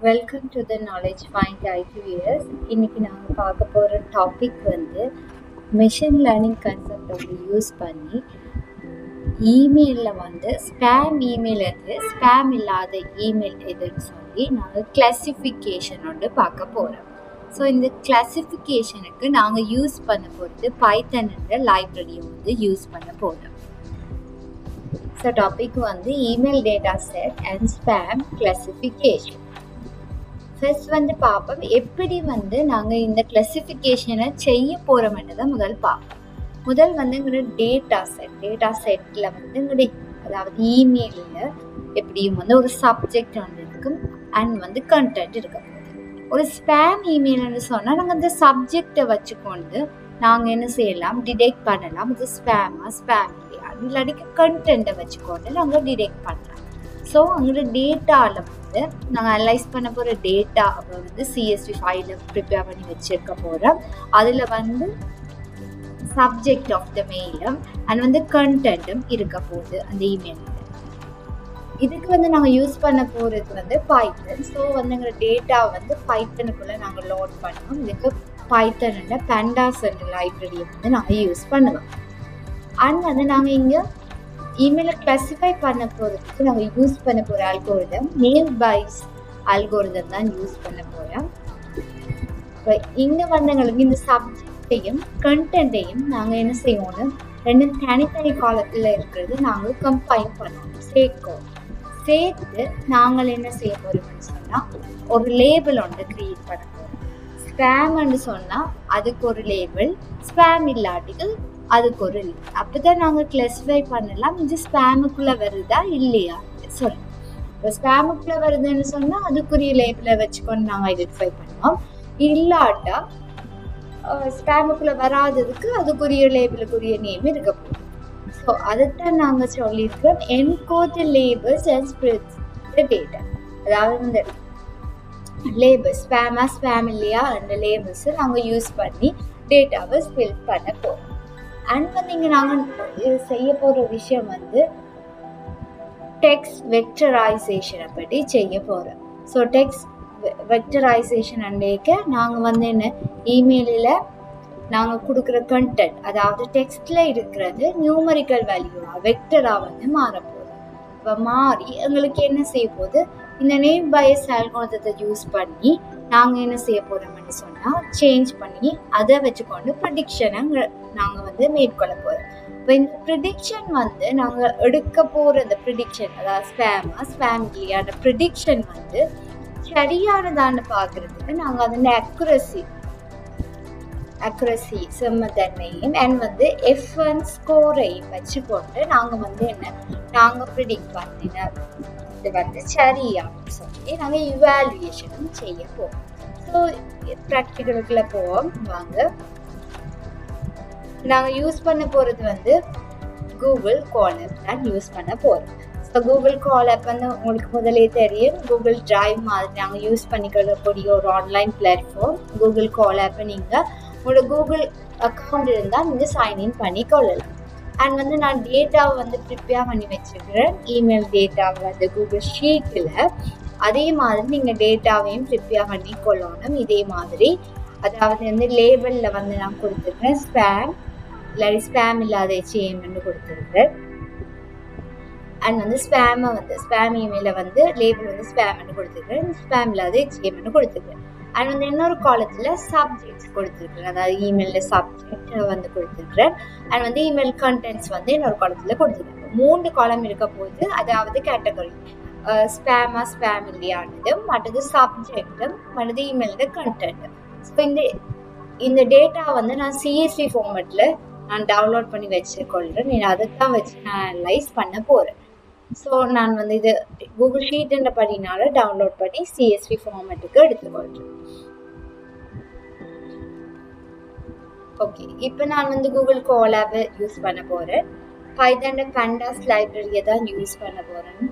Welcome to the knowledge point IDVS. இன்னைக்கு நாங்கள் பார்க்க போகிற topic machine learning concept use பண்ணி இமெயிலில் ஸ்பேம் இமெயில் எது, ஸ்பேம் இல்லாத இமெயில் எதுன்னு சொல்லி நாங்கள் கிளாசிஃபிகேஷன் பார்க்க போகிறோம். ஸோ இந்த கிளாசிஃபிகேஷனுக்கு நாங்கள் யூஸ் பண்ண போகிறது பைத்தன்ன்ற லைப்ரரியை யூஸ் பண்ண போகிறோம். So topic email data set and spam classification. First பார்ப்போம் எப்படி நாங்கள் இந்த கிளாசிஃபிகேஷனை செய்ய போகிறோம்ன்றதை முதல் எங்களோட டேட்டா செட்டில் எங்களுடைய அதாவது இமெயிலில் எப்படியும் ஒரு சப்ஜெக்ட் இருக்கும் அண்ட் கண்டென்ட் இருக்கும். ஒரு ஸ்பேம் இமெயில்னு சொன்னால் நாங்கள் அந்த சப்ஜெக்டை வச்சுக்கொண்டு நாங்கள் என்ன செய்யலாம், டிடெக்ட் பண்ணலாம் இது ஸ்பேம் இல்லையா, இல்லாட்டி கண்டென்ட்டை வச்சுக்கொண்டு நாங்கள் டிடெக்ட் பண்ணலாம். ஸோ அங்களோட டேட்டாவில் நாங்கள் அனலைஸ் பண்ண போகிற டேட்டாவை சிஎஸ்வி ஃபைலில் ப்ரிப்பேர் பண்ணி வச்சுருக்க போகிறோம். அதில் சப்ஜெக்ட் ஆஃப் த மெயிலும் அண்ட் கண்டென்ட்டும் இருக்க போகுது அந்த இமெயிலில். இதுக்கு நாங்கள் யூஸ் பண்ண போகிறது பைத்தன். ஸோ எங்களோட டேட்டா பைத்தனுக்குள்ளே நாங்கள் லோட் பண்ணுவோம். இதுக்கு பைத்தன்ன்ற பேண்டாஸ் என்ற லைப்ரரியை நாங்கள் யூஸ் பண்ணுவோம். அண்ட் நாங்கள் இங்கே இமெயிலை கிளாசிஃபை பண்ண போகிறதுக்கு நாங்கள் யூஸ் பண்ண போகிற அல்கோரிதம் நேம் பைஸ் அல்கோரிதம் தான் யூஸ் பண்ண போகிறோம். இப்போ இங்கே எங்களுக்கு இந்த சப்ஜெக்டையும் கண்டென்ட்டையும் நாங்கள் என்ன செய்வோம்னு ரெண்டும் தனித்தனி காலத்தில் இருக்கிறது நாங்கள் கம்பைன் பண்ணுவோம், சேர்த்து நாங்கள் என்ன செய்ய போகிறோம்னு சொன்னால் ஒரு லேபிள் கிரியேட் பண்ண போகிறோம். ஸ்பேம்னு சொன்னால் அதுக்கு ஒரு லேபிள், ஸ்பேம் இல்லாட்டிக்கு அதுக்கு ஒரு லிங்க். அப்போதான் நாங்கள் கிளாசிஃபை பண்ணலாம் இது ஸ்பேமுக்குள்ளே வருதா இல்லையா சொல்லி. இப்போ ஸ்பேமுக்குள்ளே வருதுன்னு சொன்னால் அதுக்குரிய லேபிளை வச்சுக்கொண்டு நாங்கள் ஐடென்டிஃபை பண்ணுவோம். இல்லாட்டா ஸ்பேமுக்குள்ளே வராததுக்கு அதுக்குரிய லேபிளுக்குரிய நேம் இருக்க போகுது. ஸோ அதைத்தான் நாங்கள் சொல்லியிருக்கிறோம் encode labels and spreads the data. அதாவது இந்த லேபிள் ஸ்பேம் இல்லையா அந்த லேபிள்ஸை நாங்கள் யூஸ் பண்ணி டேட்டாவை ஸ்பில் பண்ண போகிறோம். அண்ட் இங்கே நாங்கள் செய்ய போகிற விஷயம் டெக்ஸ்ட் வெக்டரைசேஷனை பற்றி செய்ய போகிறோம். ஸோ டெக்ஸ்ட் வெக்டரைசேஷன் அண்டேக்க நாங்கள் என்ன இமெயிலில் நாங்கள் கொடுக்குற கண்டென்ட் அதாவது டெக்ஸ்டில் இருக்கிறது நியூமரிக்கல் வேல்யூவாக வெக்டராக மாறப்போகுது. இப்போ மாறி எங்களுக்கு என்ன செய்ய போகுது, இந்த நேம் பைஸ் அல்கோரிதத்தை யூஸ் பண்ணி நாங்கள் என்ன செய்ய போகிறோம்னு சொன்னால் சேஞ்ச் பண்ணி அதை வச்சுக்கொண்டு ப்ரிடிக்ஷனை நாங்கள் மேற்கொள்ள போகிறோம். இப்போ இந்த ப்ரிடிக்ஷன் நாங்கள் எடுக்க போகிற அந்த ப்ரிடிக்ஷன் அதாவது ஸ்பேம் இல்லையா அந்த ப்ரிடிக்ஷன் சரியானதான்னு பார்க்குறதுக்கு நாங்கள் அதோட அக்குரசி செம்மத்தன்மையும் அண்ட் F1 ஸ்கோரையும் வச்சுக்கொண்டு நாங்கள் நாங்கள் ப்ரிடிக்ட் பண்ணின இது சரியான்னு சொல்லி நாங்கள் இவாலுவேஷனும் செய்ய போவோம். ஸோ ப்ராக்டிக்கலுக்குள்ள போவோம் வாங்க. நாங்கள் யூஸ் பண்ண போகிறது கூகுள் காலப் தான் யூஸ் பண்ண போகிறோம். ஸோ கூகுள் காலப் உங்களுக்கு முதலே தெரியும், கூகுள் டிரைவ் மாதிரி நாங்கள் யூஸ் பண்ணிக்கொள்ளக்கூடிய ஒரு ஆன்லைன் பிளாட்ஃபார்ம். கூகுள் காலப்பை நீங்கள் உங்களோட கூகுள் அக்கௌண்ட் இருந்தால் நீங்கள் சைன்இன் பண்ணி கொள்ளலாம். அண்ட் நான் டேட்டாவை ப்ரிப்பேர் பண்ணி வச்சுக்கிறேன், இமெயில் டேட்டாவை கூகுள் ஷீட்டில். அதே மாதிரி நீங்கள் டேட்டாவையும் ப்ரிப்பேர் பண்ணி கொள்ளணும் இதே மாதிரி. அதாவது லேபிளில் நான் கொடுத்துருக்கேன் ஸ்பேம் இல்லாட்டி ஸ்பேம் இல்லாத HTML கொடுத்துருக்கேன். அண்ட் ஸ்பேமை ஸ்பேம் இமெயிலில் லேபிள் ஸ்பேம்னு கொடுத்துருக்கேன், ஸ்பேம் இல்லாத HTML கொடுத்துருக்கேன். அண்ட் இன்னொரு காலத்தில் சப்ஜெக்ட்ஸ் கொடுத்துருக்குறேன், அதாவது இமெயிலில் சப்ஜெக்ட் கொடுத்துருக்குறேன். அண்ட் இமெயில் கண்டென்ட்ஸ் இன்னொரு காலத்தில் கொடுத்துருக்கேன். 3 காலம் இருக்க போது அதாவது கேட்டகரி ஸ்பேம் இல்லையானதும் மற்றது சப்ஜெக்டும் மற்றது இமெயிலோட கண்டென்ட். ஸோ இந்த டேட்டா நான் CSV ஃபார்மேட்டில் நான் டவுன்லோட் பண்ணி வச்சுக்கொள்கிறேன். நான் அதை தான் வச்சு நான் அனலைஸ் பண்ண போகிறேன். ஸோ நான் இது கூகுள் ஷீட்ன்ற படினால டவுன்லோட் பண்ணி CSV ஃபார்மேட்டுக்கு எடுத்துக்கொள்கிறேன். ஓகே, இப்போ நான் கூகுள் கோலாபை யூஸ் பண்ண போகிறேன். பைத்தன் பேண்டாஸ் லைப்ரரியை தான் யூஸ் பண்ண போகிறேன்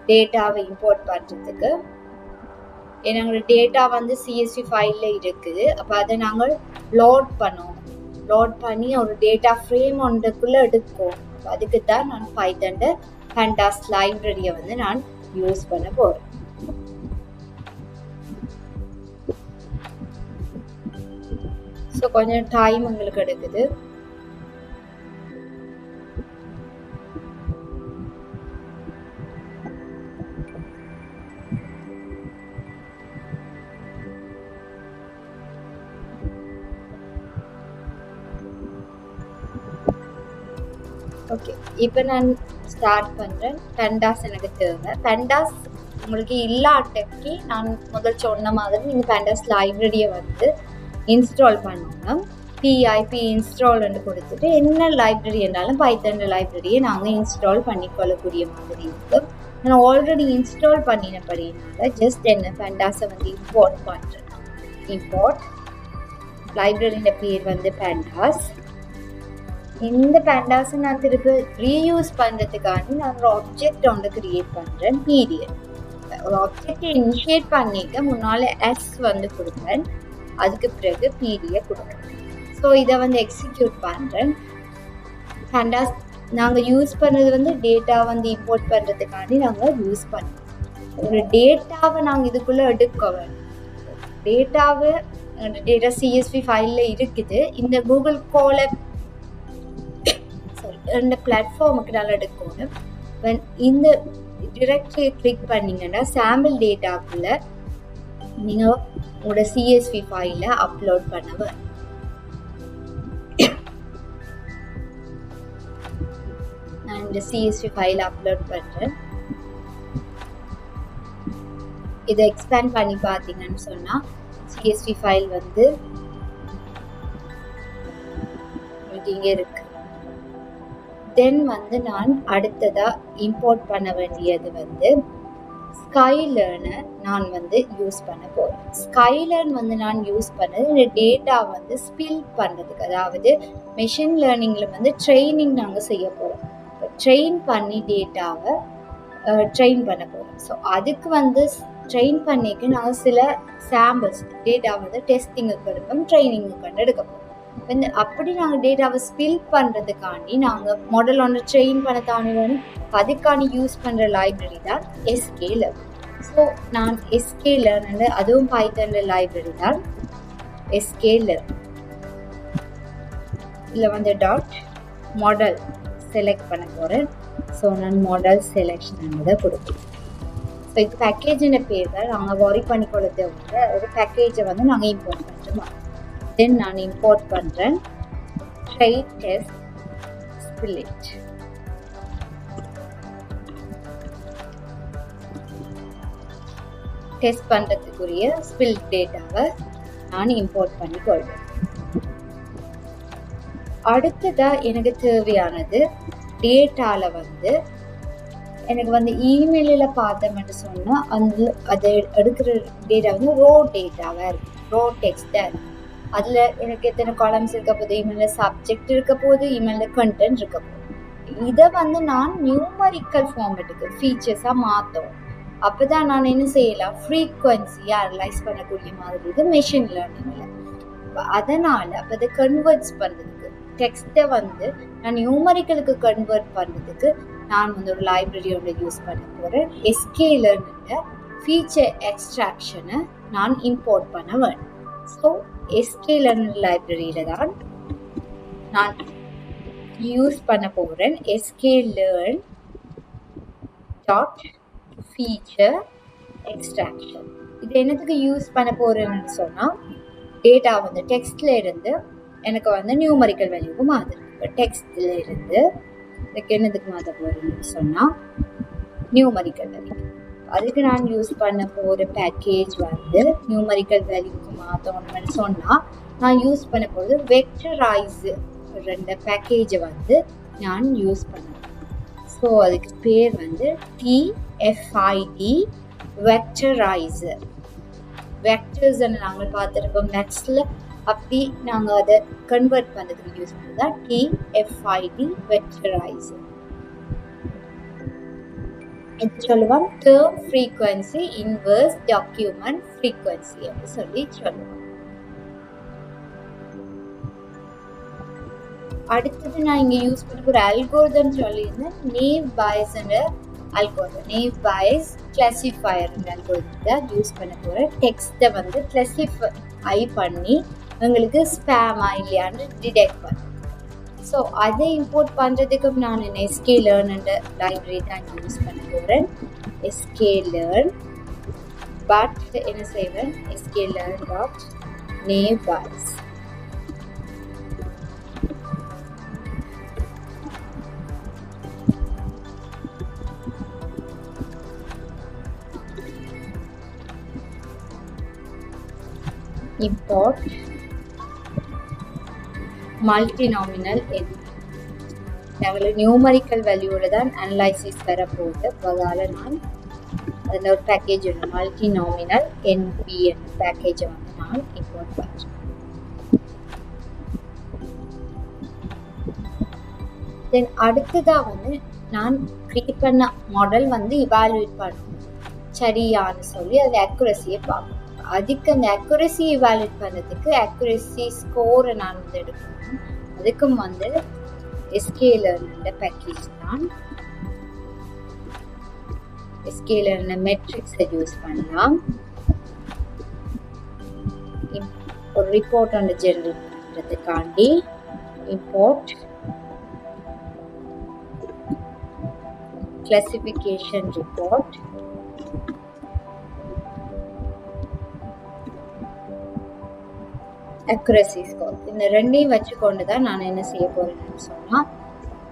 டேட்டாவை இம்போர்ட் பண்ணுறதுக்கு. எங்களோட டேட்டா CSV ஃபைலில் இருக்குது. அப்போ அதை நாங்கள் லோட் பண்ணி ஒரு டேட்டா ஃப்ரேம் ஒன்றுக்குள்ளே எடுக்கும். அதுக்கு தான் நான் பைத்தன் பேண்டாஸ் லைப்ரரியை நான் யூஸ் பண்ண போகிறேன். ஸோ கொஞ்சம் டைம் உங்களுக்கு எடுக்குது. ஓகே, இப்போ நான் ஸ்டார்ட் பண்ணுறேன். பெண்டாஸ் எனக்கு தேவை. பெண்டாஸ் உங்களுக்கு இல்லாட்டக்கு நான் முதல் சொன்ன மாதிரி நீங்கள் பெண்டாஸ் லைப்ரரியை வந்து இன்ஸ்டால் பண்ணணும். பிஐபி இன்ஸ்டால்னு கொடுத்துட்டு என்ன லைப்ரரி இருந்தாலும் பைத்தன் லைப்ரரியை நாங்கள் இன்ஸ்டால் பண்ணிக்கொள்ளக்கூடிய மாதிரி இருக்கும். நான் ஆல்ரெடி இன்ஸ்டால் பண்ணினபடினால ஜஸ்ட் என்ன பெண்டாஸை வந்து இம்போர்ட் பண்ணுறேன். இம்போர்ட் லைப்ரரியோட பேர் வந்து பெண்டாஸ். இந்த பெண்டாஸை நான் திருப்பி ரீயூஸ் பண்ணுறதுக்காண்டி நான் ஒரு ஆப்ஜெக்ட் ஒன்று கிரியேட் பண்ணுறேன். பீரியட் ஒரு ஆப்ஜெக்டை இனிஷியேட் பண்ணிட்டு முன்னால் எஸ் வந்து கொடுப்பேன். அதுக்கு பிறகு பீரியட் கொடுக்குறேன். ஸோ இதை வந்து எக்ஸிக்யூட் பண்ணுறேன். பெண்டாஸ் நாங்கள் யூஸ் பண்ணுறது வந்து டேட்டா வந்து இம்போர்ட் பண்ணுறதுக்காண்டி நாங்கள் யூஸ் பண்ணுறோம். ஒரு டேட்டாவை நாங்கள் இதுக்குள்ளே எடுக்க வேணும். டேட்டாவை டேட்டா CSV ஃபைலில் இருக்குது. இந்த கூகுள் கோலப் இந்த பிளாட்ஃபார்முக்கு நல்லா எடுக்கணும். இந்த டிரெக்டரி கிளிக் பண்ணிங்கன்னா சாம்பிள் டேட்டாக்குள்ள நீங்கள் உங்களோட CSV ஃபைலை அப்லோட் பண்ணுவேன். நான் இந்த CSV ஃபைலை அப்லோட் பண்ணுறேன். இதை எக்ஸ்பேண்ட் பண்ணி பார்த்தீங்கன்னு சொன்னால் CSV ஃபைல் வந்து இங்கே இருக்கு. தென் வந்து நான் அடுத்ததாக இம்போர்ட் பண்ண வேண்டியது வந்து ஸ்கைலர்னை நான் வந்து யூஸ் பண்ண போகிறேன். ஸ்கைலர்ன் வந்து நான் யூஸ் பண்ணது இந்த டேட்டா வந்து ஸ்பில் பண்ணுறதுக்கு, அதாவது மெஷின் லேர்னிங்கில் வந்து ட்ரெயினிங் நாங்கள் செய்ய போகிறோம். ட்ரெயின் பண்ணி டேட்டாவை ட்ரெயின் பண்ண போகிறோம். ஸோ அதுக்கு வந்து ட்ரெயின் பண்ணிக்கு நாங்கள் சில சாம்பிள்ஸ் டேட்டா வந்து டெஸ்டிங்குக்கு எடுப்போம், ட்ரைனிங்குக்கு எடுக்க போகிறோம். அப்படி நாங்கள் டேட்டாவை ஸ்பில் பண்ணுறதுக்காண்டி நாங்கள் மாடல் ஒன்று ட்ரெயின் பண்ண தானே வேணும். அதுக்காண்டி யூஸ் பண்ணுற லைப்ரரி தான் sklearn. ஸோ நான் sklearn அதுவும் பைத்தன் லைப்ரரி தான் sklearn. இதில் வந்து டாட் மாடல் செலக்ட் பண்ண போகிறேன். ஸோ நான் மாடல் செலெக்ஷன் கொடுப்பேன். ஸோ இது பேக்கேஜின பேர் தான் நாங்கள் வாரி பண்ணிக்கொள்ள தேவை. ஒரு பேக்கேஜை வந்து நாங்கள் இம்போர்ட் பண்ணுறோம். தென் நான் இம்போர்ட் பண்ணுறேன் ட்ரை டெஸ்ட் ஸ்பிலிட். டெஸ்ட் பண்ணுறதுக்குரிய ஸ்பில் டேட்டாவை நான் இம்போர்ட் பண்ணி கொள்வேன். அடுத்ததாக எனக்கு தேவையானது டேட்டாவில் வந்து எனக்கு வந்து இமெயிலில் பார்த்தோம்னு சொன்னால் அதை எடுக்கிற டேட்டா வந்து ரோ டேட்டாவாக இருக்குது, ரோ டெக்ஸ்டாக இருக்குது. அதில் எனக்கு எத்தனை காலம்ஸ் இருக்க போகுது, இமெயிலில் சப்ஜெக்ட் இருக்க போகுது, இமெயிலில் கண்டென்ட் இருக்க போகுது. இதை வந்து நான் நியூமரிக்கல் ஃபார்மேட்டுக்கு ஃபீச்சர்ஸாக மாற்றோம். அப்போ தான் நான் என்ன செய்யலாம், ஃப்ரீக்வன்சியாக அனலைஸ் பண்ணக்கூடிய மாதிரி இது மெஷின் லேர்னிங்கில். அதனால் அப்போ அதை கன்வெர்ட்ஸ் பண்ணுறதுக்கு டெக்ஸ்ட்டை வந்து நான் நியூமரிக்கலுக்கு கன்வெர்ட் பண்ணுறதுக்கு நான் வந்து ஒரு லைப்ரரி ஒன்று யூஸ் பண்ண போகிறேன். sklearn ஃபீச்சர் எக்ஸ்ட்ராக்ஷனை நான் இம்போர்ட் பண்ண வேணும். ஸோ sklearn லைப்ரரியில் தான் நான் யூஸ் பண்ண போகிறேன் sklearn டாட் ஃபீச்சர் எக்ஸ்ட்ராக்ஷன். இது என்னத்துக்கு யூஸ் பண்ண போகிறேன்னு சொன்னால், டேட்டா வந்து டெக்ஸ்டில் இருந்து எனக்கு வந்து நியூமரிக்கல் வேல்யூக்கு மாறுது. இப்போ டெக்ஸ்டில் இருந்து இதுக்கு என்னதுக்கு மாற்ற போகிறேன்னு சொன்னால் நியூமரிக்கல் வேல்யூ. அதுக்கு நான் யூஸ் பண்ண போகிற பேக்கேஜ் வந்து நியூமரிக்கல் வேல்யூக்கு மாற்றணும்னு சொன்னால் நான் யூஸ் பண்ண போகிறது வெக்டரைஸ் ரெண்டு பேக்கேஜை வந்து நான் யூஸ் பண்ணுவேன். ஸோ அதுக்கு பேர் வந்து TFID வெக்டரைசர். வெக்டர்ஸ்ன்னு நாங்கள் பார்த்துருப்போம் மேத்ஸில், அப்படி நாங்கள் அதை கன்வெர்ட் பண்ணுறதுக்கு யூஸ் பண்ணுறதா TFID வெக்டரைசர். இது சொல்லுவோம் term frequency inverse document frequency அப்படி சொல்லி சொல்லுவோம். அடுத்தது நான் இங்கே யூஸ் பண்ண ஒரு அல்கோரிதம் சொல்லியிருந்தேன், நேவ் பாய்ஸ்ன்ற algorithm. Naive Bayes classifier algorithm தான் யூஸ் பண்ண போகிறேன். டெக்ஸ்ட்டை வந்து கிளாசிஃபை பண்ணி எங்களுக்கு ஸ்பேமா இல்லையான்னு டிடெக்ட் பண்ணும். ஸோ அதை இம்போர்ட் பண்ணுறதுக்கு நான் sklearn என்ற லைப்ரரி தான் யூஸ் பண்ண போகிறேன். sklearn பட் என்ன செய்வேன், sklearn.neighbors import multinomial n. நாங்கள் நியூமரிக்கல் வேல்யூவில் தான் அனலைசிஸ் வரப்போகுது. அதால் நான் அதில் ஒரு பேக்கேஜ் ஒன்று மல்டிநாமினல் NPN பேக்கேஜை வந்து நான் இம்போர்ட் பண்ணுறேன். தென் அடுத்ததாக வந்து நான் கிரியேட் பண்ண மாடல் வந்து இவாலுவேட் பண்ணணும் சரியான்னு சொல்லி அது அக்யூரஸியை பார்க்கணும். அதுக்கு அந்த அக்யூரஸி இவாலுவேட் பண்ணுறதுக்கு அக்யூரஸி ஸ்கோரை நான் வந்து எடுக்கணும். அதுக்கும் வந்து sklearn பேக்கேஜ் தான். sklearn மெட்ரிக்ஸை யூஸ் பண்ணலாம். ஒரு ரிப்போர்ட் வந்து ஜெனரேட் பண்ணுறதுக்காண்டி import classification report accuracy score. இந்த ரெண்டையும் வச்சுக்கொண்டு தான் நான் என்ன செய்ய போறேன்னு சொன்னால்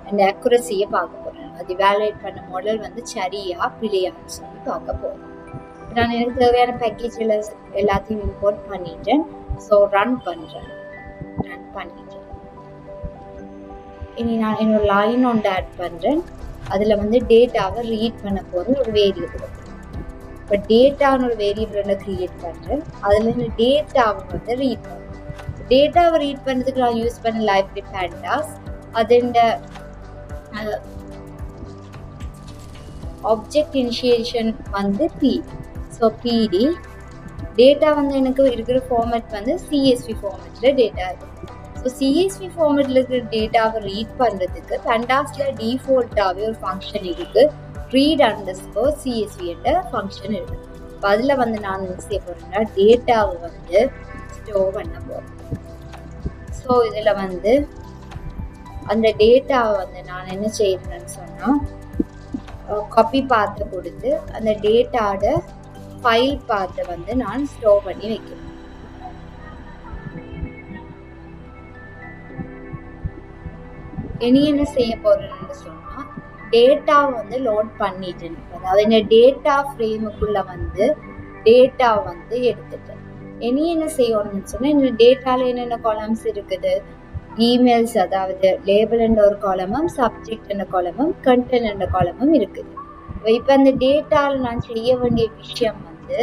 அந்த அக்யூரசியை பார்க்க போறேன். அது இவாலுவேட் பண்ண மாடல் வந்து சரியா பிழையான்னு சொல்லி பார்க்க போறேன். நான் எனக்கு தேவையான பேக்கேஜில் எல்லாத்தையும் இம்போர்ட் பண்ணிட்டேன். ஸோ ரன் பண்ணிட்டேன். இனி நான் என்னோட லைன் ஒன்று ஆட் பண்ணுறேன். அதில் வந்து டேட்டாவை ரீட் பண்ண போகிற ஒரு வேரியபிள். இப்போ டேட்டான்னு ஒரு வேரியபிள் ஒன்று க்ரியேட் பண்ணுறேன். அதில் இந்த டேட்டாவை வந்து ரீட் பண்ணுறேன். டேட்டாவை ரீட் பண்ணுறதுக்கு நான் யூஸ் பண்ண லைப்ரரி pandas. அது இந்த ஆப்ஜெக்ட் இனிஷியேஷன் வந்து PD. ஸோ PD டேட்டா வந்து எனக்கு இருக்கிற ஃபார்மேட் வந்து CSV ஃபார்மேட்டில் டேட்டா இருக்குது. ஸோ CSV ஃபார்மேட்டில் இருக்கிற டேட்டாவை ரீட் பண்ணுறதுக்கு pandas-ல டிஃபால்ட்டாகவே ஒரு ஃபங்க்ஷன் இருக்குது, read_csv என்ற ஃபங்க்ஷன் இருக்குது. இப்போ அதில் வந்து நான் என்ன செய்ய போகிறேன்னா டேட்டாவை வந்து ஸ்டோர் பண்ண போகிறேன். ஸோ இதில் வந்து அந்த டேட்டாவை வந்து நான் என்ன செய்யறேன்னு சொன்னால் காப்பி பாத்தை கொடுத்து அந்த டேட்டாவோட ஃபைல் பாத்தை வந்து நான் ஸ்டோர் பண்ணி வைக்கிறேன். இனி என்ன செய்ய போறேன்னு சொன்னால் டேட்டாவை வந்து லோட் பண்ணிட்டேன். அதாவது இந்த டேட்டா ஃப்ரேமுக்குள்ள வந்து டேட்டா வந்து எடுத்துட்டேன். இனி என்ன செய்யணும்னு சொன்னால் இந்த டேட்டாவில் என்னென்ன காலம்ஸ் இருக்குது, இமெயில்ஸ், அதாவது லேபிள் என்ற ஒரு காலமும் சப்ஜெக்ட் என்ற காலமும் கண்டென்ட் என்ற காலமும் இருக்குது. இப்போ அந்த டேட்டாவில் நான் செய்ய வேண்டிய விஷயம் வந்து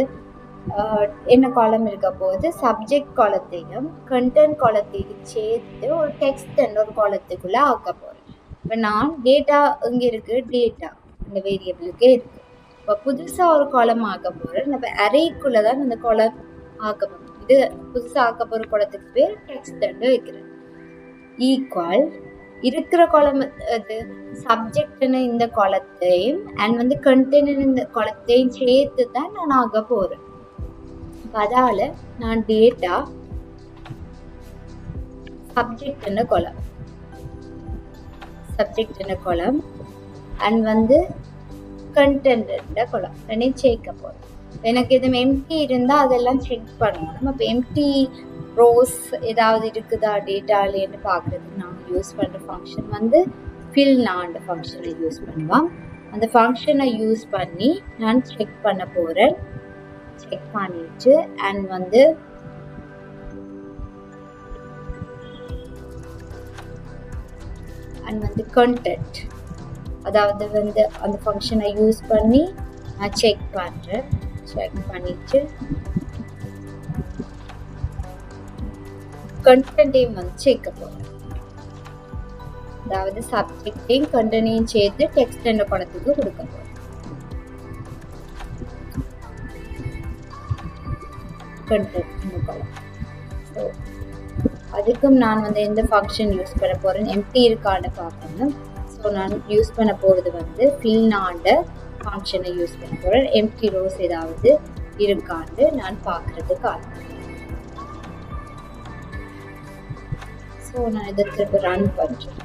என்ன காலம் இருக்க போது சப்ஜெக்ட் காலத்தையும் கண்டென்ட் காலத்தையும் சேர்த்து ஒரு டெக்ஸ்ட் என்ற ஒரு காலத்துக்குள்ளே ஆக்க போகிறேன். இப்போ நான் டேட்டா இங்கே இருக்குது, டேட்டா இந்த வேரியபிளுக்கே இருக்குது. இப்போ புதுசாக ஒரு காலம் ஆக்க போகிறேன். நம்ம அரேக்குள்ளே தான் அந்த காலம் ஆக்க போகிறோம். இது புதுசாக ஆக்க போகிற காலத்துக்கு பேர் டெக்ஸ்ட் வைக்கிறேன். ஈக்குவல் இருக்கிற காலம் அது சப்ஜெக்ட்னு இந்த காலத்தையும் அண்ட் வந்து கண்டென்ட் இந்த காலத்தையும் சேர்த்து தான் நான் ஆக போகிறேன். அதால் நான் டேட்டா சப்ஜெக்ட்னு காலம் அண்ட் வந்து கண்டென்ட் காலம் ரெண்டையும் சேர்க்க போகிறேன். எனக்கு எதுவும் எம்டி இருந்தால் அதெல்லாம் செக் பண்ணணும். அப்போ எம்டி ரோஸ் ஏதாவது இருக்குதா டேட்டாலேன்னு பார்க்குறதுக்கு நாங்கள் யூஸ் பண்ணுற ஃபங்க்ஷன் வந்து ஃபில்னான்ற ஃபங்க்ஷனை யூஸ் பண்ணுவோம். அந்த ஃபங்க்ஷனை யூஸ் பண்ணி நான் செக் பண்ண போகிறேன். செக் பண்ணிட்டு அண்ட் வந்து கண்டென்ட், அதாவது வந்து அந்த ஃபங்க்ஷனை யூஸ் பண்ணி நான் செக் பண்ணுறேன். செக் பண்ணிட்டு கண்டென்ட்டையும் வந்து சேர்க்க போகிறேன். அதாவது சப்ஜெக்டையும் கண்டென்ட்டையும் சேர்த்து டெக்ஸ்ட் என்ற படத்துக்கு கொடுக்க போகிறேன். கண்டென்ட் இந்த படம். ஸோ அதுக்கும் நான் வந்து எந்த ஃபங்க்ஷன் யூஸ் பண்ண போகிறேன், எம்டி இருக்கான்னு பார்க்கணும். ஸோ நான் யூஸ் பண்ண போகிறது வந்து ஃபில்னாண்ட ஃபங்க்ஷனை யூஸ் பண்ண போகிறேன். எம்டி ரோஸ் ஏதாவது இருக்கான்னு நான் பார்க்குறதுக்காக. ஸோ நான் இதை திருப்பி ரன் பண்ணுறேன்.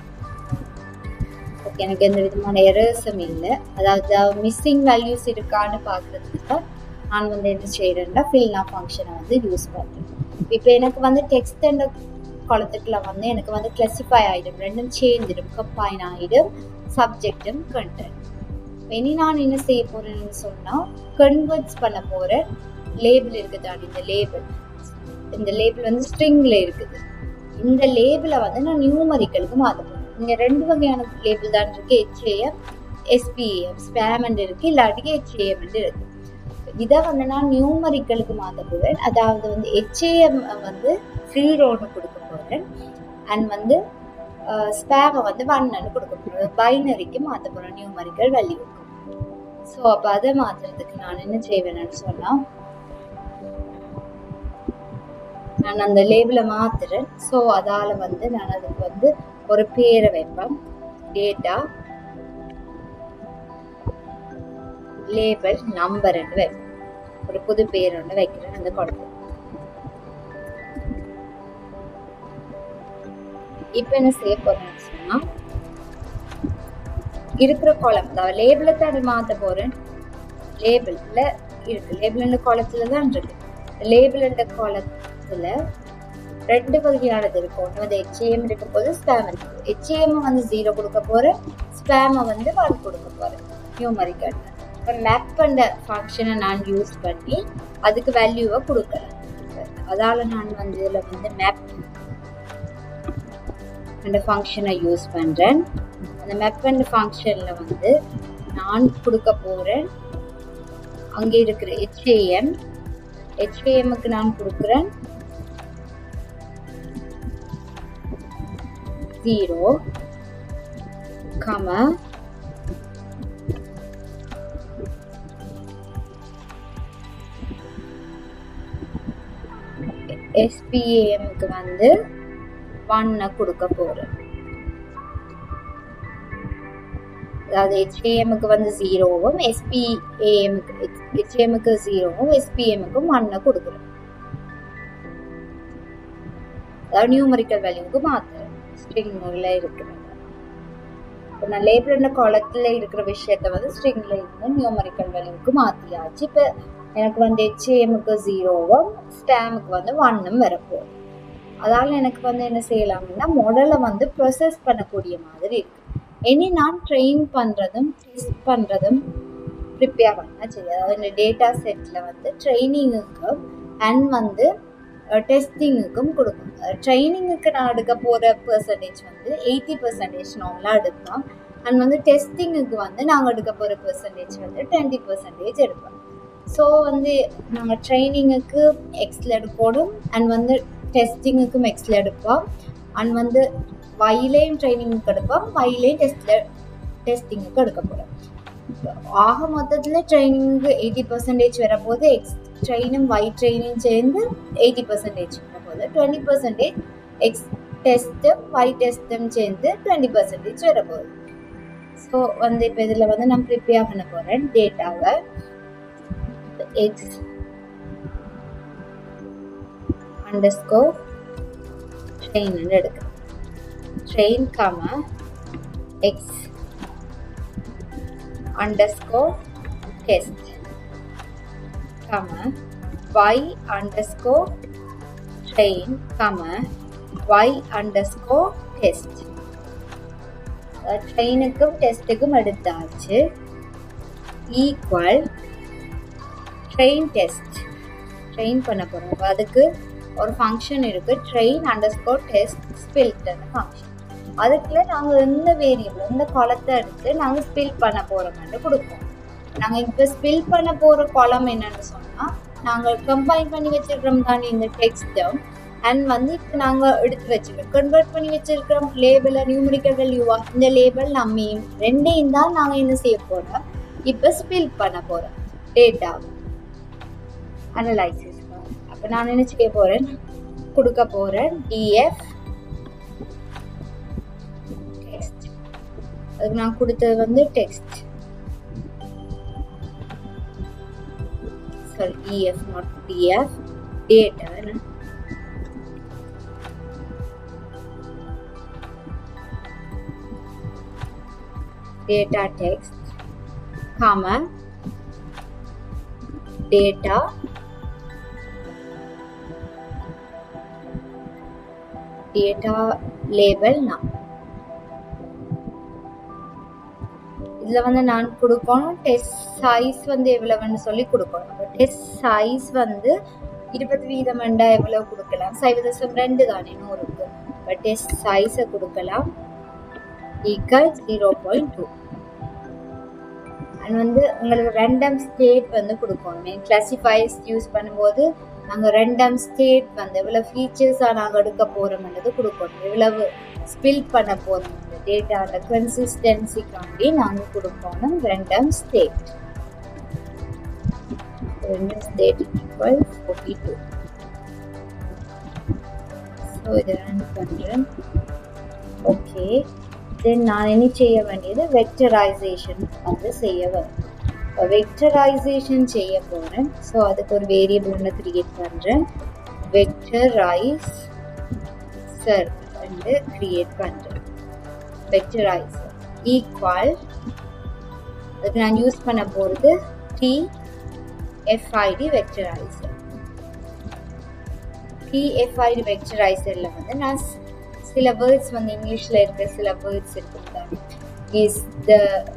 ஓகே, எனக்கு எந்த விதமான எரர்ஸும் இல்லை. அதாவது மிஸ்ஸிங் வேல்யூஸ் இருக்கான்னு பார்க்குறதுக்கு நான் வந்து என்ன செய்கிறேன்னா ஃபில் நவ் ஃபங்க்ஷனை வந்து யூஸ் பண்ணுறேன். இப்போ எனக்கு வந்து டெக்ஸ்ட் அண்ட் காலத்துக்குள்ள வந்து எனக்கு வந்து கிளாசிஃபை ஆகிடும், ரெண்டும் சேர்ந்துடும், கம்பைன் ஆகிடும், சப்ஜெக்டும் கண்டென்ட். இனி நான் என்ன செய்ய போகிறேன்னு சொன்னால் கன்வெர்ட்ஸ் பண்ண போகிறேன். லேபிள் இருக்குது, இந்த லேபிள் வந்து ஸ்ட்ரிங்கில் இருக்குது. இந்த லேபிளை வந்து நான் நியூமரிக்கலுக்கு மாற்ற போகிறேன். இங்கே 2 வகையான லேபிள் தான் இருக்குது, HAM, SPAM, ஸ்பேம் இருக்குது, இல்லாட்டி HAM இருக்குது. இதை வந்து நான் நியூமரிக்கலுக்கு மாற்ற போகிறேன். அதாவது வந்து HAM வந்து 0ன்னு கொடுக்க போகிறேன், அண்ட் வந்து ஸ்பேமை வந்து 1ன்னு கொடுக்க போகிறேன். பைனரிக்கு மாற்ற போகிறேன், நியூமரிக்கல் வேல்யூக்கு. ஸோ அப்போ அதை மாற்றுறதுக்கு நான் என்ன செய்வேன்னு சொன்னால் நான் அந்த லேபிளை மாற்றுறேன். ஸோ அதால் வந்து நான் அதுக்கு வந்து ஒரு பேரை வைப்பேன், டேட்டா லேபிள் நம்பர் வைப்பேன், ஒரு புது பேர் ஒன்று வைக்கிறேன் அந்த குழந்தை. இப்போ என்ன செய்ய போறேன்னு சொன்னா இருக்கிற காலம், அதாவது லேபிளை தான் மாற்ற போறேன். லேபிள்ல இருக்கு, லேபிள் காலத்துல தான் இருக்கு. லேபிள் காலத்துல 2 வகையானது இருக்கும். ஒன்று வந்து HAM இருக்க போது ஸ்பேம் இருக்கு. HAM வந்து 0 கொடுக்க போறேன், ஸ்பேமை வந்து 1 கொடுக்க போறேன் நியூமரிக்கல். இப்போ மேப் பண்ண ஃபங்க்ஷனை நான் யூஸ் பண்ணி அதுக்கு வேல்யூவை கொடுக்கலாம். அதால நான் வந்து இதில் வந்து மேப் அந்த ஃபங்க்ஷனை யூஸ் பண்ணுறேன். அந்த மேப் பண்ண ஃபங்க்ஷனில் வந்து நான் கொடுக்க போகிறேன் அங்கே இருக்கிற HAMக்கு நான் கொடுக்குறேன் 0, SPAMக்கு வந்து 1 கொடுக்க போறேன். அதாவது HAMக்கு வந்து 0வும் HAMக்கு 0வும் SPAMக்கும் 1 கொடுக்குறேன். அதாவது நியூமரிக்கல் வேல்யூக்கு மாத்துறேன், ஸ்ட்ரிங்ல இருக்கிறது. இப்போ நான் லேபிள் காலத்துல இருக்கிற விஷயத்த வந்து ஸ்ட்ரிங்ல இருந்து நியூமரிக்கல் வேல்யூக்கு மாத்தியாச்சு. இப்போ எனக்கு வந்து HAMக்கு 0வும் ஸ்பேமுக்கு வந்து 1ம் வரப்போகுது. அதால எனக்கு வந்து என்ன செய்யலாம்னா மாடலை வந்து ப்ரொசஸ் பண்ணக்கூடிய மாதிரி இருக்கு. இனி நான் ட்ரெயின் பண்ணுறதும் டெஸ்ட் பண்ணுறதும் ப்ரிப்பேர் பண்ண செய்ய, அதாவது இந்த டேட்டா செட்டில் வந்து ட்ரைனிங்குக்கும் அண்ட் வந்து டெஸ்டிங்குக்கும் கொடுக்கும். ட்ரைனிங்குக்கு நான் எடுக்க போகிற பெர்சன்டேஜ் வந்து 80% நார்மலாக எடுப்போம். அண்ட் வந்து டெஸ்டிங்குக்கு வந்து நாங்கள் எடுக்க போகிற பெர்சன்டேஜ் வந்து 20% எடுப்போம். ஸோ வந்து நாங்கள் ட்ரைனிங்குக்கு எக்ஸில் எடுக்கணும், அண்ட் வந்து டெஸ்டிங்குக்கும் எக்ஸில் எடுப்போம், அண்ட் வந்து வைலேயும் ட்ரைனிங்குக்கு எடுப்போம், வைலேயும் டெஸ்டிங்குக்கு எடுக்க போகிறோம். ஆக மொத்தத்தில் ட்ரைனிங்குக்கு 80% வரப்போது, எக்ஸ் ட்ரெயினும் வை ட்ரெயினும் சேர்ந்து 80% வரப்போது, 20% எக்ஸ் டெஸ்ட்டும் வை டெஸ்ட்டும் சேர்ந்து 20% வரப்போகுது. ஸோ வந்து இப்போ இதில் வந்து நான் ப்ரிப்பேர் பண்ண போகிறேன் டேட்டாவை. எக்ஸ் அண்டர்ஸ்கோர் ட்ரெயின் எடுக்கிறேன், train X underscore test y underscore train y underscore test. ட்ரெயினுக்கும் டெஸ்ட்டுக்கும் எடுத்தாச்சு. ஈக்குவல் ட்ரெயின் டெஸ்ட், ட்ரெயின் பண்ண போகிறோம். அதுக்கு ஒரு ஃபங்க்ஷன் இருக்குது, ட்ரெயின் அண்டர்ஸ்கோர் டெஸ்ட் ஸ்பில்ட்னு ஃபங்க்ஷன். அதுக்குள்ள நாங்கள் எந்த வேரியபிள் இந்த காலத்தை எடுத்து நாங்கள் ஸ்பில் பண்ண போகிறோம்னு கொடுப்போம். நாங்கள் இப்போ ஸ்பில் பண்ண போகிற காலம் என்னன்னு சொன்னால், நாங்கள் கம்பைன் பண்ணி வச்சுருக்கிறோம் தானே இந்த டெக்ஸ்ட்டும், அண்ட் வந்து இப்போ நாங்கள் எடுத்து வச்சுருக்கோம் கன்வெர்ட் பண்ணி வச்சுருக்கிறோம் லேபிளை நியூமரிக்கல் வேல்யூவா. இந்த லேபிள் நம்மையும் ரெண்டையும் தான் நாங்கள் என்ன செய்ய போகிறோம், இப்போ ஸ்பில் பண்ண போகிறோம் டேட்டாவை அனலைசிஸ். அப்போ நான் என்ன செய்ய போகிறேன், கொடுக்க போகிறேன் df டெக்ஸ்ட். அதுக்கு நான் கொடுத்தது வந்து text, sorry ef not df, data data text, comma, data label now. இதுல வந்து நான் கொடுக்கணும் டெஸ்ட் சைஸ் வந்து எவ்வளவுன்னு சொல்லி கொடுக்கணும். டெஸ்ட் சைஸ் வந்து 20% எவ்வளவு கொடுக்கலாம், 0.2 தானே நூறுக்கு. டெஸ்ட் சைஸை கொடுக்கலாம் equal 0.2. அண்ட் வந்து உங்களுக்கு ரேண்டம் ஸ்டேட் வந்து கொடுக்கணும். கிளாசிஃபைஸ் யூஸ் பண்ணும்போது நாங்கள் ரேண்டம் ஸ்டேட் வந்து எவ்வளவு ஃபீச்சர்ஸாக நாங்கள் எடுக்க போகிறோம்ன்றது கொடுக்கணும். எவ்வளவு ஸ்பில் பண்ண போகிறோம் டேட்டாவோட கன்சிஸ்டன்சிக்காண்டி நாங்கள் கொடுக்கணும் random state. random state equal 42. So இதை ரன் பண்ணுறேன். ஓகே, தென் நான் என்ன செய்ய வேண்டியது வெக்டரைசேஷன் வந்து செய்ய வேண்டும். இப்போ வெக்டரைசேஷன் செய்ய போகிறேன். ஸோ அதுக்கு ஒரு வேரியபிள் ஒன்று கிரியேட் பண்ணுறேன். வெக்டரைசர் வந்து கிரியேட் பண்ணுறேன். வெக்டரைசர் ஈக்குவல் அதுக்கு நான் யூஸ் பண்ண போகிறது TFID வெக்டரைசர். TFID வெக்டரைசரில் வந்து நான் சில வேர்ட்ஸ் வந்து இங்கிலீஷில் இருக்கிற சில வேர்ட்ஸ் இருக்குங்க இஸ் த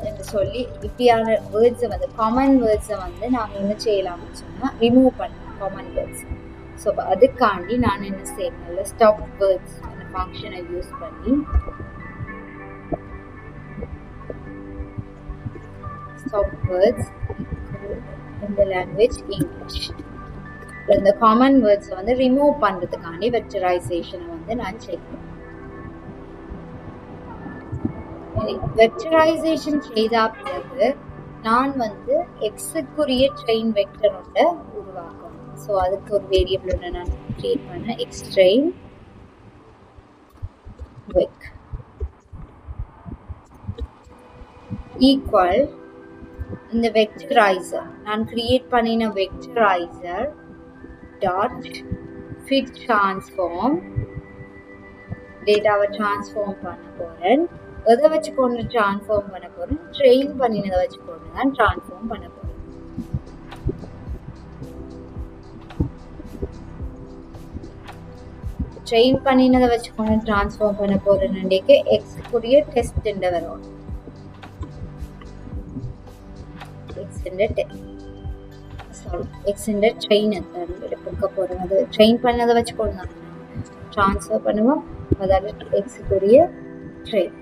என்று சொல்லி இப்படியான வேர்ட்ஸை வந்து காமன் வேர்ட்ஸை வந்து நாங்கள் என்ன செய்யலாம்னு சொன்னால் ரிமூவ் பண்ணலாம் காமன் வேர்ட்ஸ். ஸோ அதுக்காண்டி நான் என்ன செய்யணும், ஸ்டாப் வேர்ட்ஸ் அந்த ஃபங்க்ஷனை யூஸ் பண்ணி ஸ்டாப் வேர்ட்ஸ் இந்த லாங்குவேஜ் இங்கிலீஷ் இந்த காமன் வேர்ட்ஸை வந்து ரிமூவ் பண்ணுறதுக்காண்டி வெக்டரைசேஷனை வந்து நான் செய்யணும். வெக்டரைசேஷன் செய்த பிறகு நான் வந்து எக்ஸுக்குரிய ட்ரெயின் வெக்டரோட உருவாக்கணும். ஸோ அதுக்கு ஒரு வேரியபிள் ஒன்று நான் கிரியேட் பண்ணேன், எக்ஸ் ட்ரெயின் வெக் ஈக்குவல் இந்த வெக்டரைசர் நான் கிரியேட் பண்ணின வெக்டரைசர் டாட் ஃபிட் டிரான்ஸ்ஃபார்ம் டேட்டாவை டிரான்ஸ்ஃபார்ம் பண்ண போகிறேன். எதை வச்சு கொண்டு டிரான்ஸ்ஃபார்ம் பண்ண போகிறேன், ட்ரெயின் பண்ணினதை வச்சு கொண்டு தான் டிரான்ஸ்ஃபார்ம் பண்ண போகிறேன். ட்ரெயின் பண்ணினதை வச்சு கொண்டு டிரான்ஸ்ஃபார்ம் பண்ண போகிறேன்னுக்கு எக்ஸுக்குரிய டெஸ்ட் வரும். எக்ஸ்டெண்டட் ட்ரெயின் எடுக்க போகிறோம். அது ட்ரெயின் பண்ணதை வச்சு கொண்டு தான் ட்ரான்ஸ்ஃபர் பண்ணுவோம். அதாவது எக்ஸுக்குரிய ட்ரெயின்.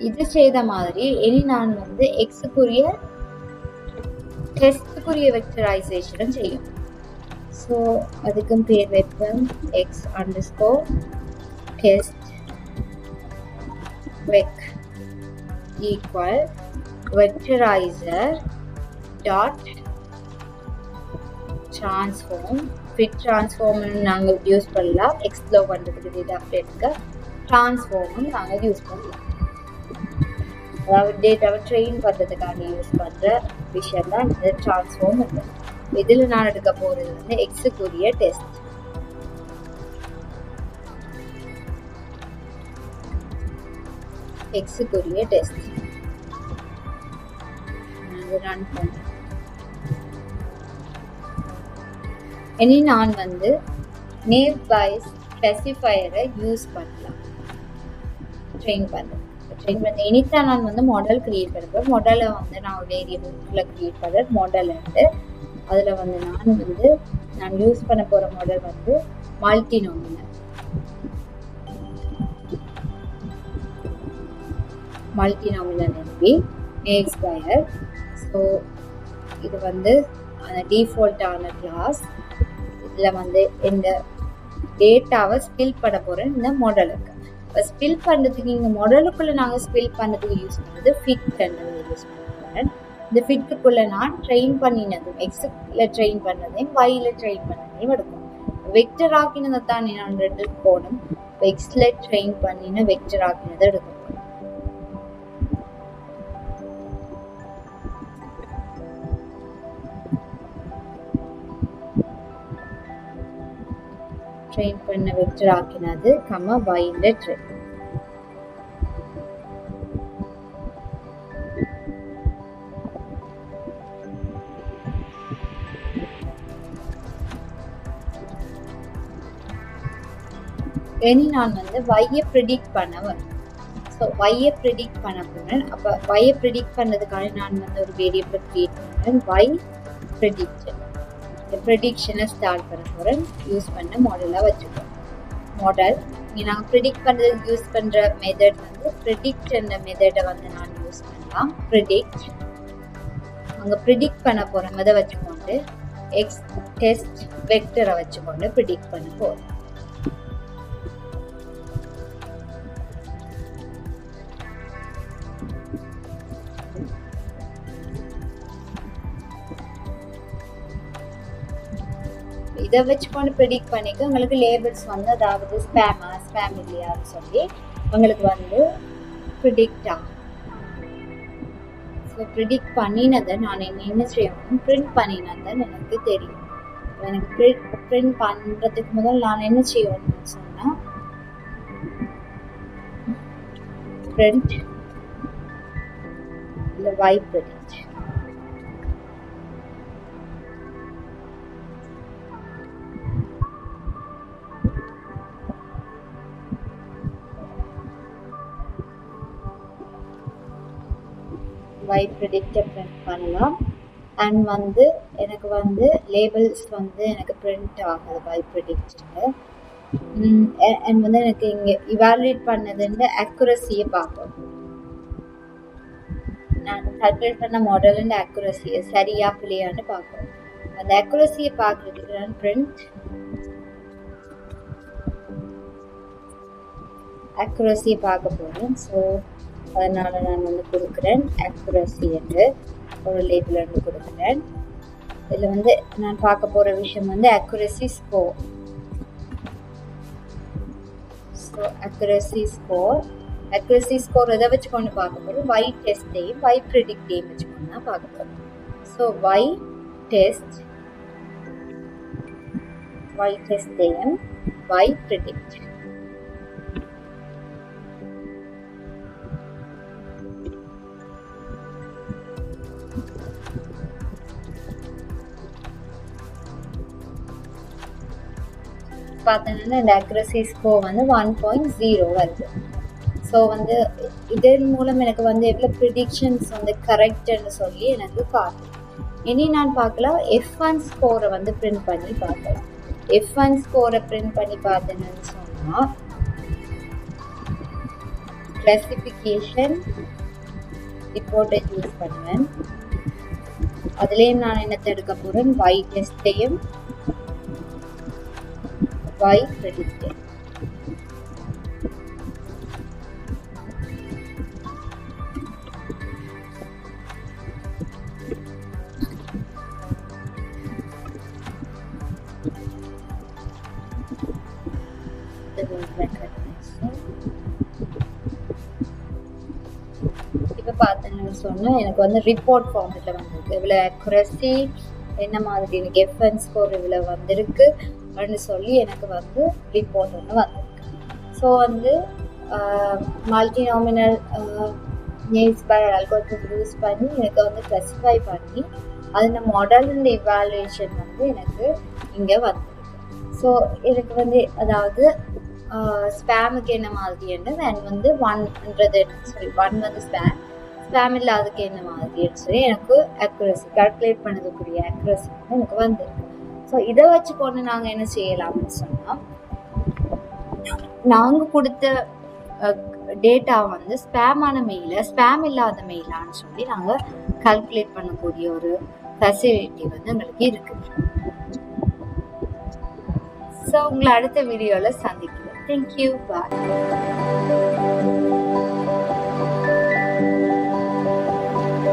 இது செய்த மாதிரி இனி நான் வந்து எக்ஸுக்குரிய டெஸ்டுக்குரிய வெக்டரைசேஷனும் செய்யும். ஸோ அதுக்கும் பேர் வைப்பேன் X underscore test vec equal vectorizer dot transform fit transform நாங்கள் யூஸ் பண்ணலாம். எக்ஸ்ப்ளோ பண்ணுறதுக்கு டேட்டா அப்டேட்டுக்கு டிரான்ஸ்ஃபார்மும் நாங்கள் யூஸ் பண்ணலாம். அதாவது டேட்டாவை ட்ரெயின் பண்ணுறதுக்காக யூஸ் பண்ணுற விஷயம் தான் இந்த டிரான்ஸ்ஃபார்ம் இல்லை. இதில் நான் எடுக்க போகிறது வந்து எக்ஸுக்குரிய டெஸ்ட். எக்ஸுக்குரிய டெஸ்ட் ரன் பண்ணேன். இனி நான் வந்து நேம் பை ஸ்பெசிஃபையரை யூஸ் பண்ணலாம் ட்ரெயின் பண்ணுறேன். ட்ரெயின் பண்ண இனித்தான் நான் வந்து மாடல் கிரியேட் பண்ணுறேன். மாடலை வந்து நான் வேரியபிள்குள்ளே கிரியேட் பண்ணுறேன். மாடல் வந்து அதில் வந்து நான் யூஸ் பண்ண போகிற மாடல் வந்து multinomial. NB name square. So இது வந்து அந்த டிஃபால்ட்டான கிளாஸ். இதில் வந்து இந்த டேட்டாவை ஸ்பில் பண்ண போகிறேன் இந்த மாடலுக்கு. இப்போ ஸ்பில் பண்ணுறதுக்கு இந்த மாடலுக்குள்ளே நாங்கள் ஸ்பில் பண்ணுறதுக்கு யூஸ் பண்ணுறது ஃபிட் யூஸ் பண்ண போகிறேன். இந்த ஃபிட்டுக்குள்ளே நான் ட்ரெயின் பண்ணினதும் எக்ஸில் ட்ரெயின் பண்ணதையும் ஒயில் ட்ரெயின் பண்ணதையும் எடுக்கும். வெக்டர் ஆக்கினதை தான் நான் ரெண்டு போகணும். எக்ஸில் ட்ரெயின் பண்ணின வெக்டர் ஆக்கினதை எடுக்கும். ட்ரெயின் பண்ண வெக்டர் ஆக்கினது கம்மா y இந்த ட்ரெயின். இனி நான் வந்து y-ஐ ப்ரெடிக்ட் பண்ண வரேன். ஸோ y-ஐ ப்ரெடிக்ட் பண்ண போகிறேன். அப்போ y-ஐ ப்ரெடிக்ட் பண்ணதுக்காக நான் வந்து ஒரு வேரியபிள் கிரியேட் பண்ணுறேன், y ப்ரெடிக்ஷன். இந்த ப்ரெடிக்ஷனை ஸ்டார்ட் பண்ண போகிறேன். யூஸ் பண்ண மாடலாக வச்சுக்கோங்க. மாடல் நாங்கள் ப்ரெடிக்ட் பண்ணுறதுக்கு யூஸ் பண்ணுற மெத்தட் வந்து ப்ரெடிக்ட் என்ற மெத்தடை வந்து நான் யூஸ் பண்ணலாம். ப்ரெடிக்ட் அங்கே ப்ரெடிக்ட் பண்ண போகிற மெதை வச்சுக்கொண்டு எக்ஸ் டெஸ்ட் வெக்டரை வச்சுக்கொண்டு ப்ரெடிக்ட் பண்ண போகிறோம். இதை வச்சுக்கொண்டு ப்ரெடிக்ட் பண்ணிக்க உங்களுக்கு லேபிள்ஸ் வந்து அதாவது ஸ்பேம் இல்லையான்னு சொல்லி உங்களுக்கு வந்து ப்ரெடிக்ட் ஆகும். ஸோ ப்ரெடிக்ட் பண்ணினதை நான் என்ன செய்யணும், பிரிண்ட் பண்ணினதை எனக்கு தெரியும். எனக்கு பிரிண்ட் பண்ணுறதுக்கு முதல் நான் என்ன செய்யணும்னு சொன்னால் பிரிண்ட் இல்லை y ப்ரெடிக்ட். y ப்ரெடிக்டை பிரிண்ட் பண்ணலாம். அண்ட் வந்து எனக்கு வந்து லேபிள்ஸ் வந்து எனக்கு பிரிண்ட் ஆகுது y ப்ரெடிக்டில். அண்ட் வந்து எனக்கு இங்கே இவாலுவேட் பண்ணதுன்ற அக்குரஸியை பார்ப்போம். நான் கால்குலேட் பண்ண மாடலுன்ற அக்குரஸியை சரியா பிள்ளையான்னு பார்ப்போம். அந்த அக்குரஸியை பார்க்குறதுக்கு நான் பிரிண்ட் அக்குரஸியை பார்க்க போகிறேன். ஸோ அதனால் நான் வந்து கொடுக்குறேன் அக்குரஸி என்று ஒரு லேபிள் வந்து கொடுக்குறேன். இதில் வந்து நான் பார்க்க போகிற விஷயம் வந்து accuracy score. So accuracy score எதை வச்சு கொண்டு பார்க்க போகிறோம், y டெஸ்ட்டையும் y ப்ரெடிக்டையும் வச்சு கொண்டு தான் பார்க்க போகிறோம். So y டெஸ்ட்டையும் y predict. பார்த்தீங்கன்னா இந்த அக்யூரசி ஸ்கோர் வந்து 1.0 வருது. ஸோ வந்து இதன் மூலம் எனக்கு வந்து எவ்வளோ ப்ரிடிக்ஷன்ஸ் வந்து கரெக்டுன்னு சொல்லி எனக்கு காட்டும். இனி நான் பார்க்கலாம் F1 ஸ்கோரை வந்து பிரிண்ட் பண்ணி பார்க்கலாம். F1 ஸ்கோரை பிரிண்ட் பண்ணி பார்த்தேன்னு சொன்னால் கிளாசிஃபிகேஷன் ரிப்போர்ட்டை யூஸ் பண்ணுவேன். அதுலேயும் நான் என்னத்தை எடுக்க போகிறேன், y டெஸ்ட்டையும் y ப்ரெடிக்டை. இப்போ பார்த்தீங்கன்னு சொன்னால் எனக்கு வந்து ரிப்போர்ட் ஃபார்மெட்டில் வந்திருக்கு. இவ்வளோ அக்யூரசி என்ன மாதிரி எனக்கு F1 ஸ்கோர் இவ்வளோ வந்திருக்கு அப்படின்னு சொல்லி எனக்கு வந்து ரிப்போர்ட் ஒன்று வந்திருக்கு. ஸோ வந்து மல்டிநாமினல் நேம்ஸ் பை அல்காரிதம் யூஸ் பண்ணி எனக்கு வந்து கிளாசிஃபை பண்ணி அதில் மாடல் இந்த இவாலுவேஷன் வந்து எனக்கு இங்கே வந்திருக்கு. ஸோ எனக்கு வந்து அதாவது ஸ்பேமுக்கு என்ன மாதிரின்னு அண்ட் வந்து 1 வந்து ஸ்பேம் இல்லாததுக்கு என்ன மாதிரின்னு சொல்லி எனக்கு அக்யூரசி கால்குலேட் பண்ணதுக்குரிய அக்யூரசி வந்து எனக்கு வந்திருக்கு. ஸோ இதை வச்சு கொண்டு நாங்கள் என்ன செய்யலாம்னு சொன்னால் நாங்கள் கொடுத்த டேட்டா வந்து ஸ்பேமான மெயில ஸ்பேம் இல்லாத மெயிலான்னு சொல்லி நாங்கள் கால்குலேட் பண்ணக்கூடிய ஒரு ஃபெசிலிட்டி வந்து எங்களுக்கு இருக்குது. ஸோ உங்களை அடுத்த வீடியோவில் சந்திக்கிறேன். தேங்க்யூ, பாய்.